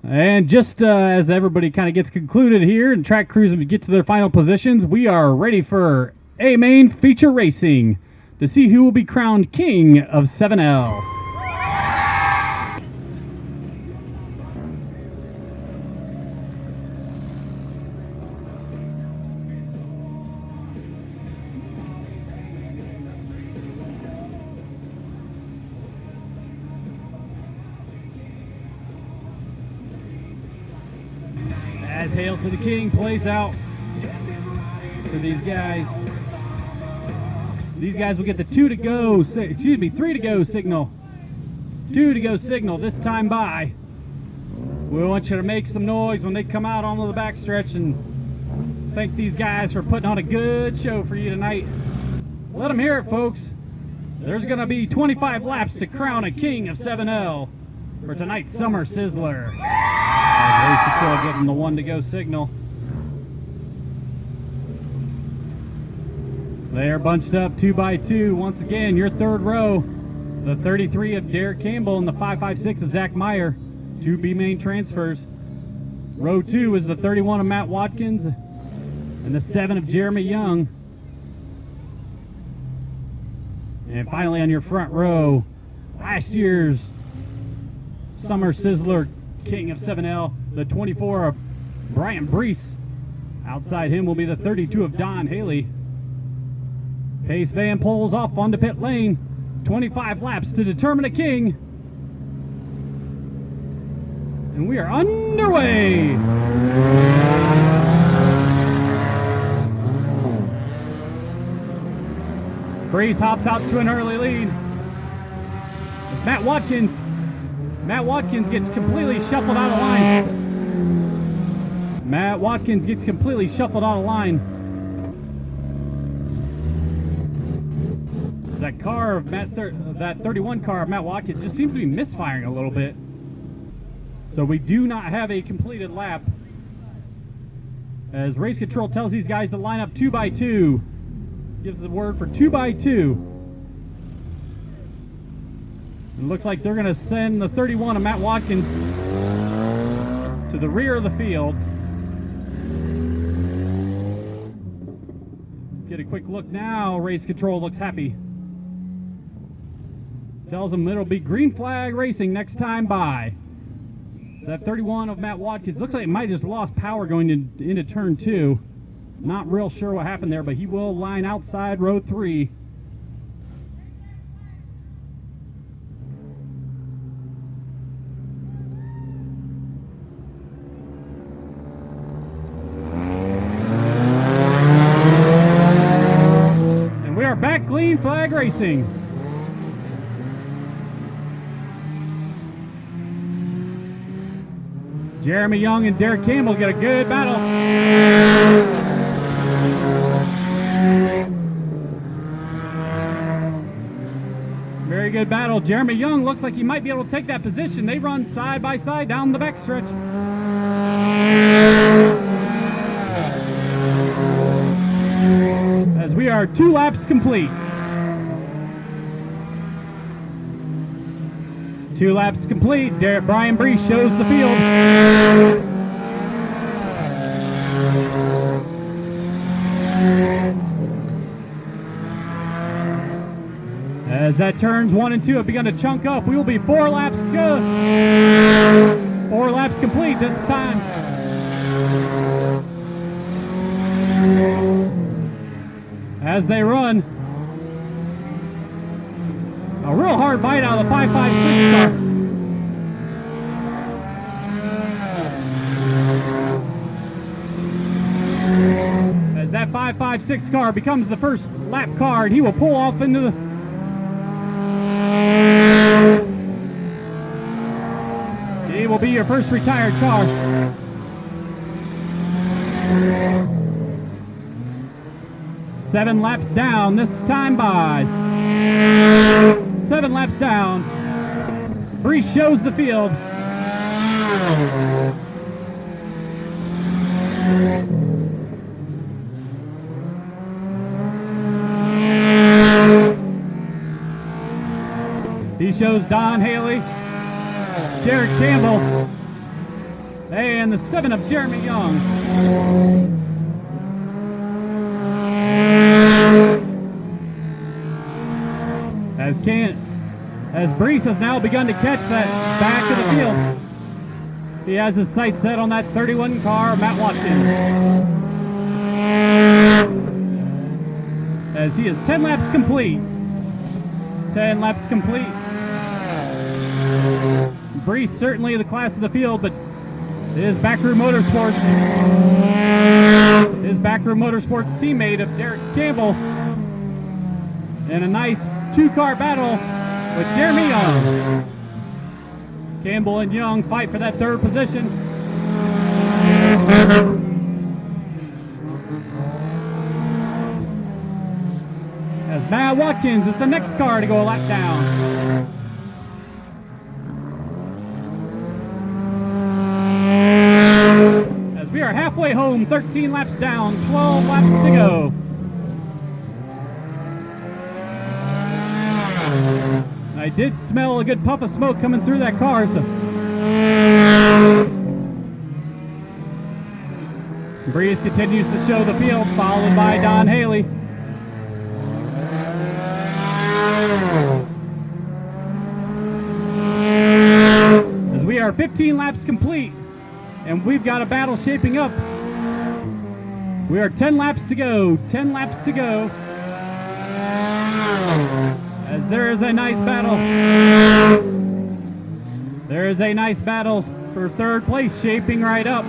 And just as everybody kind of gets concluded here and track crews get to their final positions, we are ready for A main feature racing to see who will be crowned king of 7L. As Hail to the King plays out for these guys. These guys will get the 3 to go signal. 2 to go signal this time by. We want you to make some noise when they come out onto the backstretch and thank these guys for putting on a good show for you tonight. Let them hear it, folks. There's going to be 25 laps to crown a king of 7L for tonight's Summer Sizzler. Race Control giving the 1 to go signal. They are bunched up 2 by 2. Once again, your third row, the 33 of Derek Campbell and the 556 of Zach Meyer, 2 B main transfers. Row 2 is the 31 of Matt Watkins and the 7 of Jeremy Young. And finally on your front row, last year's Summer Sizzler King of 7L, the 24 of Brian Brees. Outside him will be the 32 of Don Haley. Pace van pulls off onto pit lane. 25 laps to determine a king. And we are underway. Brees hops out to an early lead. Matt Watkins gets completely shuffled out of line. Matt Watkins gets completely shuffled out of line. That car of that 31 car of Matt Watkins just seems to be misfiring a little bit. So we do not have a completed lap. As Race Control tells these guys to line up 2 by 2. Gives the word for 2 by 2. It looks like they're going to send the 31 of Matt Watkins to the rear of the field. Get a quick look now. Race Control looks happy. Tells them it'll be green flag racing next time by. That 31 of Matt Watkins looks like it might have just lost power going into turn 2. Not real sure what happened there, but he will line outside row 3. And we are back green flag racing. Jeremy Young and Derek Campbell get a good battle. Very good battle. Jeremy Young looks like he might be able to take that position. They run side by side down the backstretch. As we are 2 laps complete. 2 laps complete. Brian Brees shows the field. As that turns 1 and 2 have begun to chunk up, we will be 4 laps to go. 4 laps complete this time. As they run. A real hard bite out of the 556 car. As that 556 car becomes the first lap car, and he will pull off into the... He will be your first retired car. Seven laps down this time by. 7 laps down. Brees shows the field. He shows Don Haley, Derek Campbell, And the 7 of Jeremy Young. As Brees has now begun to catch that back of the field. He has his sights set on that 31 car, Matt Watkins. As he is 10 laps complete. 10 laps complete. Brees certainly the class of the field, but his Backroom Motorsports teammate of Derek Campbell in a nice 2-car battle with Jeremy Young. Campbell and Young fight for that 3rd position. As Matt Watkins is the next car to go a lap down. As we are halfway home, 13 laps down, 12 laps to go. I did smell a good puff of smoke coming through that car. So Brees continues to show the field, followed by Don Haley. As we are 15 laps complete, and we've got a battle shaping up. We are 10 laps to go. 10 laps to go. As there is a nice battle. There is a nice battle for 3rd place shaping right up.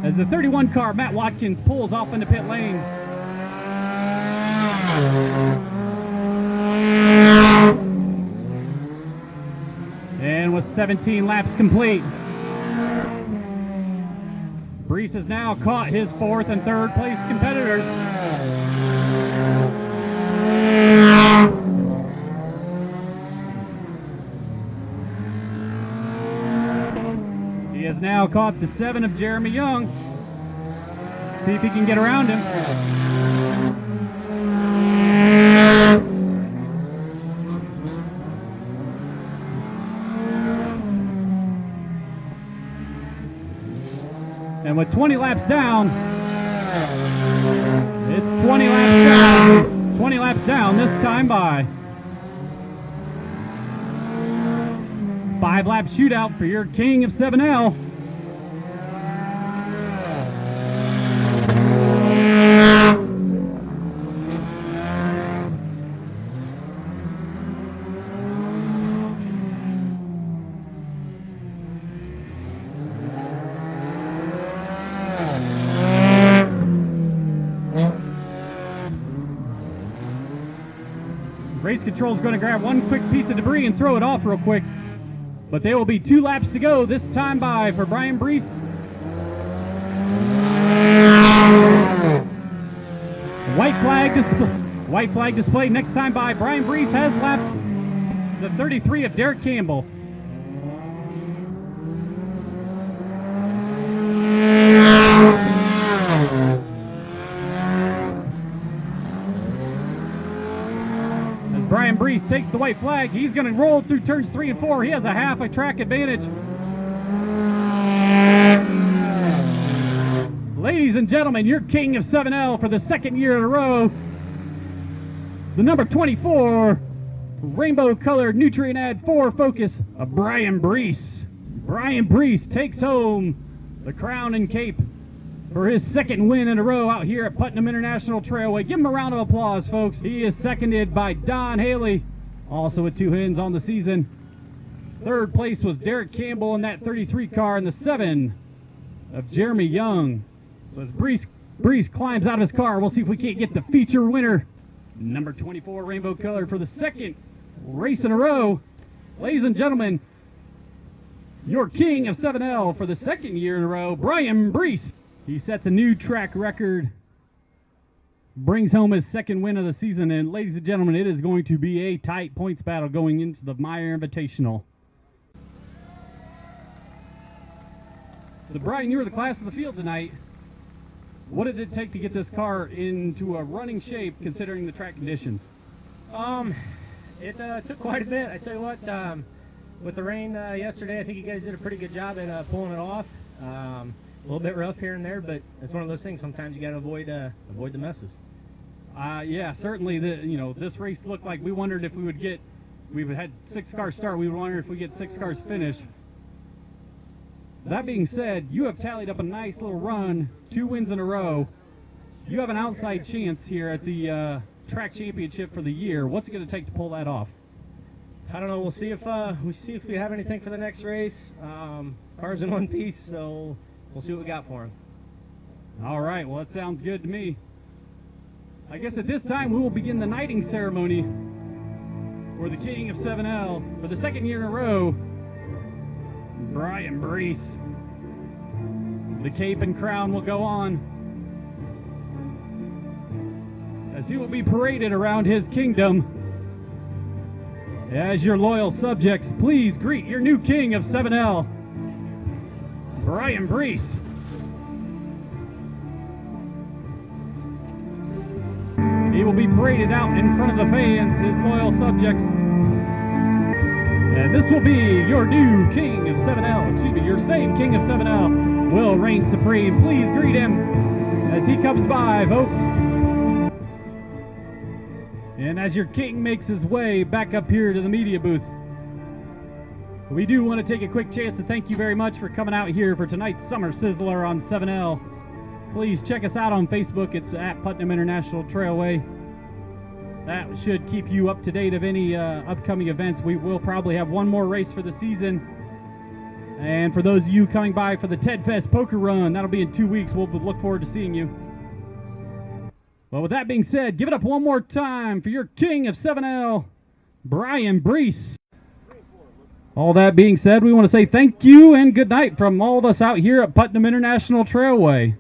As the 31 car, Matt Watkins, pulls off into pit lane. And with 17 laps complete, Brees has now caught his 4th and 3rd place competitors. He has now caught the 7 of Jeremy Young. See if he can get around him. And with 20 laps down, it's 20 laps down. 20 laps down this time by. 5-lap shootout for your king of 7L. Race control is going to grab one quick piece of debris and throw it off real quick. But there will be 2 laps to go this time by for Brian Brees. White flag displayed next time by. Brian Brees has lapped the 33 of Derek Campbell. Brian Brees takes the white flag. He's going to roll through turns 3 and 4. He has a half a track advantage. Ladies and gentlemen, your king of 7L for the 2nd year in a row, the number 24 rainbow colored Nutrient Ad 4 Focus of Brian Brees. Brian Brees takes home the crown and cape for his 2nd win in a row out here at Putnam International Trailway. Give him a round of applause, folks. He is seconded by Don Haley, also with 2 wins on the season. 3rd place was Derek Campbell in that 33 car, and the 7 of Jeremy Young. So as Brees climbs out of his car, we'll see if we can't get the feature winner, number 24 rainbow color, for the 2nd race in a row. Ladies and gentlemen, your king of 7L for the 2nd year in a row, Brian Brees. He sets a new track record, brings home his 2nd win of the season, and ladies and gentlemen, it is going to be a tight points battle going into the Meyer Invitational. So Brian, you were the class of the field tonight. What did it take to get this car into a running shape considering the track conditions? It took quite a bit. I tell you what, With the rain yesterday, I think you guys did a pretty good job at pulling it off. A little bit rough here and there, but it's one of those things. Sometimes you got to avoid the messes. Yeah, certainly. This race looked like we wondered if we would get. We've had 6 cars start. We wondered if we get 6 cars finish. That being said, you have tallied up a nice little run, 2 wins in a row. You have an outside chance here at the track championship for the year. What's it going to take to pull that off? I don't know. We'll see if we have anything for the next race. Cars in one piece, so we'll see what we got for them. All right. Well, that sounds good to me. I guess at this time we will begin the knighting ceremony for the King of 7L for the 2nd year in a row, Brian Brees. The cape and crown will go on as he will be paraded around his kingdom. As your loyal subjects, please greet your new King of 7L, Brian Brees. He will be paraded out in front of the fans, his loyal subjects. And this will be your new King of 7L, your same King of 7L will reign supreme. Please greet him as he comes by, folks. And as your king makes his way back up here to the media booth, we do want to take a quick chance to thank you very much for coming out here for tonight's Summer Sizzler on 7L. Please check us out on Facebook. It's at Putnam International Trailway. That should keep you up to date of any upcoming events. We will probably have one more race for the season. And for those of you coming by for the Ted Fest Poker Run, that'll be in 2 weeks. We'll look forward to seeing you. Well, with that being said, give it up one more time for your King of 7L, Brian Brees. All that being said, we want to say thank you and good night from all of us out here at Putnam International Trailway.